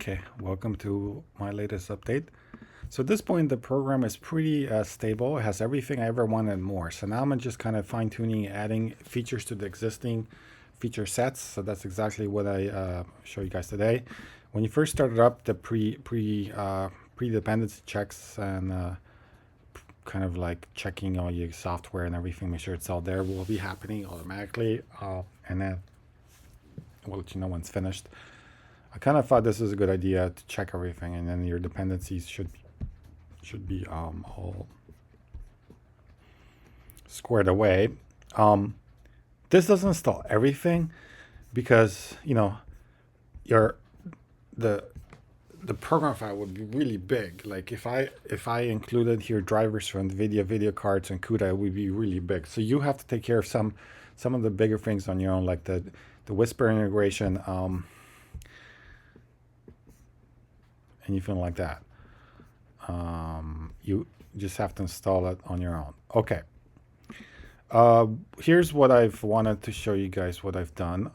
Okay, welcome to my latest update. So at this point, the program is pretty stable. It has everything I ever wanted and more. So now I'm just kind of fine-tuning, adding features to the existing feature sets. So that's exactly what I show you guys today. When you first start it up, the pre-dependency checks and kind of like checking all your software and everything, make sure it's all there, will be happening automatically, and then we'll let you know when it's finished. I kind of thought this is a good idea to check everything, and then your dependencies should be all squared away. This doesn't install everything because your the program file would be really big. Like if I included here drivers from NVIDIA video cards and CUDA, it would be really big. So you have to take care of some of the bigger things on your own, like the Whisper integration, anything like that. You just have to install it on your own. Okay. Here's what I've wanted to show you guys what I've done.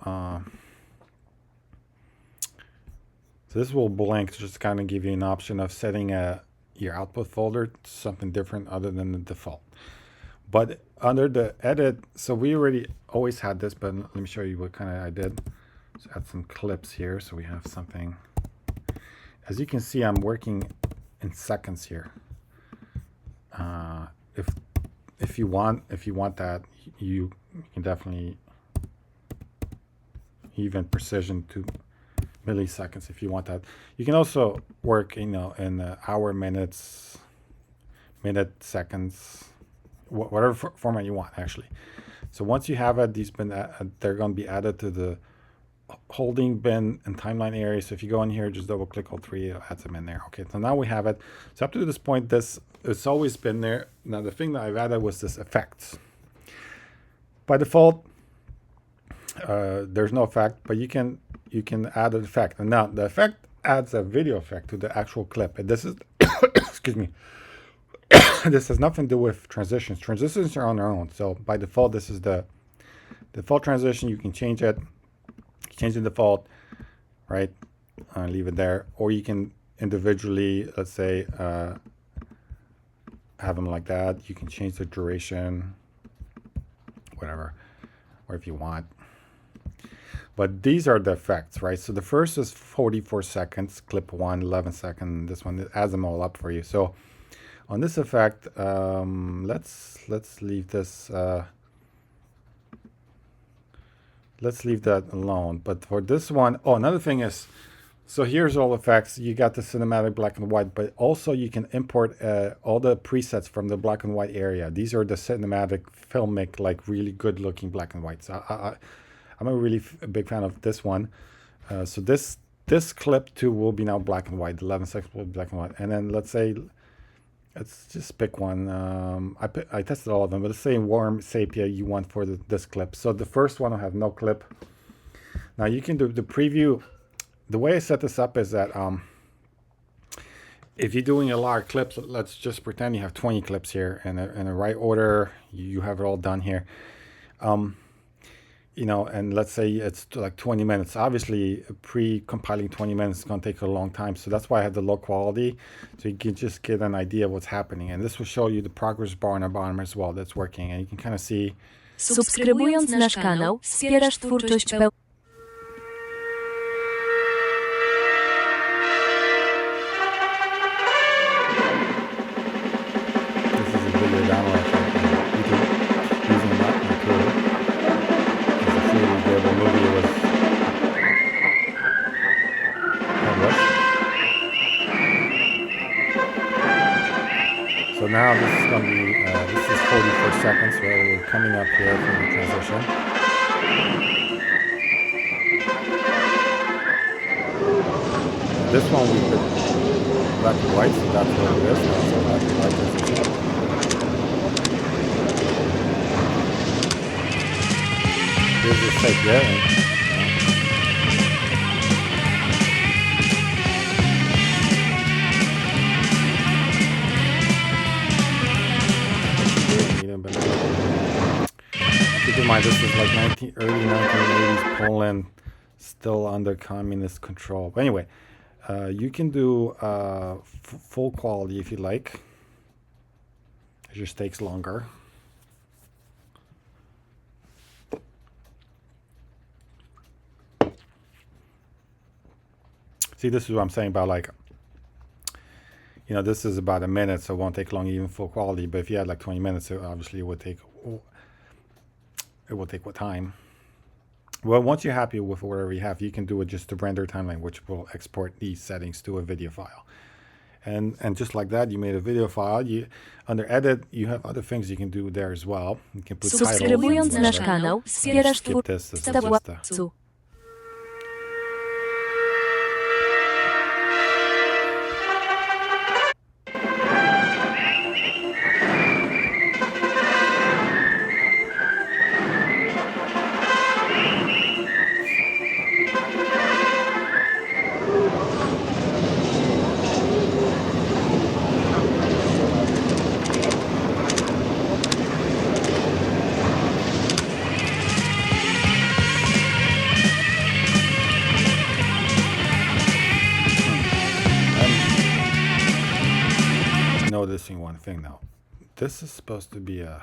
So this will blink, just kind of give you an option of setting your output folder to something different other than the default. But under the edit, so we already always had this, but let me show you what kind of I did. So add some clips here so we have something. As you can see, I'm working in seconds here. If you want that, you can definitely even precision to milliseconds if you want that. You can also work, in hour, minutes, seconds, whatever format you want actually. So once you have it, they're going to be added to the holding bin and timeline area. So if you go in here, just double click all three, it adds them in there. Okay, so now we have it. So up to this point, it's always been there. Now the thing that I've added was this effects. By default, there's no effect, but you can add an effect. And now the effect adds a video effect to the actual clip. And this is excuse me. This has nothing to do with transitions. Transitions are on their own. So by default, this is the default transition. You can change it. Change the default, right? Leave it there, or you can individually, let's say, have them like that. You can change the duration, whatever, or if you want. But these are the effects, right? So the first is 44 seconds, clip 1, 11 seconds. This one, it adds them all up for you. So on this effect, let's leave this. Let's leave that alone. But for this one, another thing is, so here's all effects. You got the cinematic black and white, but also you can import all the presets from the black and white area. These are the cinematic filmic, like really good looking black and white. So I'm a really big fan of this one. So this clip too will be now black and white. 11 seconds will be black and white. And then let's just pick one. I tested all of them, but let's say warm sepia you want for this clip. So the first one will have no clip. Now you can do the preview. The way I set this up is that if you're doing a lot of clips, let's just pretend you have 20 clips here in the right order. You have it all done here. And let's say it's like 20 minutes. Obviously, pre-compiling 20 minutes is going to take a long time. So that's why I have the low quality. So you can just get an idea of what's happening. And this will show you the progress bar on the bottom as well that's working. And you can kind of see. Subskrybując nasz kanał, wspierasz twórczość pełną. This is a video download for YouTube using my tool. The movie was published. So now this is going to be, this is 44 seconds where we're coming up here for the transition. This one we put black and white, so that's what it is. So black and white transition. Here's the tape, keep in mind, this is like early 1980s Poland, still under communist control. But anyway, You can do full quality if you like. It just takes longer. See, this is what I'm saying about, like, you know, this is about a minute, so it won't take long even full quality. But if you had like 20 minutes, it obviously would take what time. Well, once you're happy with whatever you have, you can do it just to render timeline, which will export these settings to a video file. And just like that, you made a video file. You under edit, you have other things you can do there as well. You can put titles. Subskrybując nasz kanał, wspierasz twórczość władców. Noticing one thing now. This is supposed to be a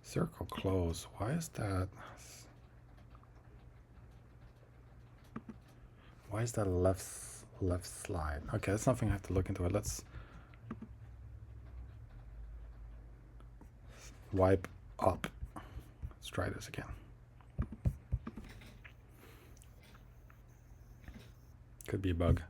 circle close. Why is that? Why is that left slide? Okay, that's something I have to look into. It. Let's wipe up. Let's try this again. Could be a bug.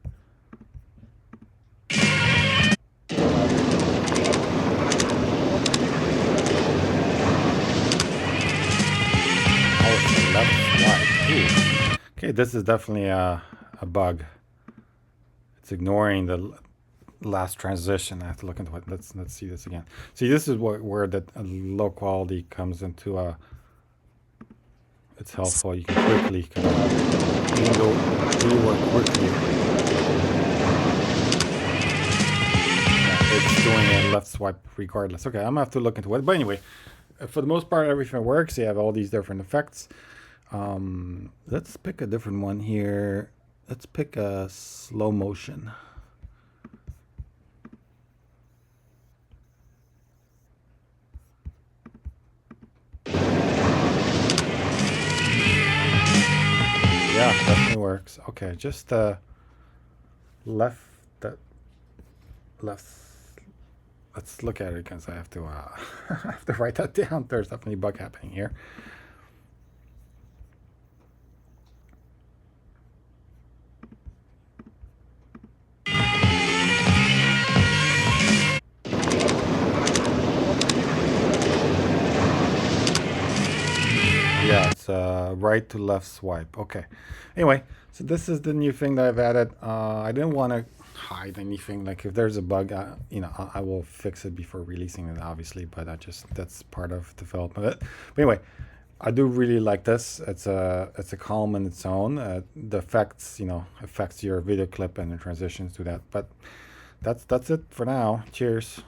Okay, this is definitely a bug. It's ignoring the last transition. I have to look into it. Let's see this again. See, this is where the low quality comes into a. It's helpful. You can quickly kind of, even though we work quickly, it's doing a left swipe regardless. Okay, I'm gonna have to look into it. But anyway, for the most part, everything works. You have all these different effects. Let's pick a different one here. Let's pick a slow motion. Yeah, definitely works. Okay, just left. Let's look at it because I have to I have to write that down. There's definitely a bug happening here. Yeah, it's right to left swipe. Okay. Anyway, so this is the new thing that I've added. I didn't want to hide anything. Like if there's a bug, you know, I will fix it before releasing it, obviously. But that's part of development. But anyway, I do really like this. It's a column in its own. The effects, you know, affects your video clip and the transitions to that. But that's it for now. Cheers.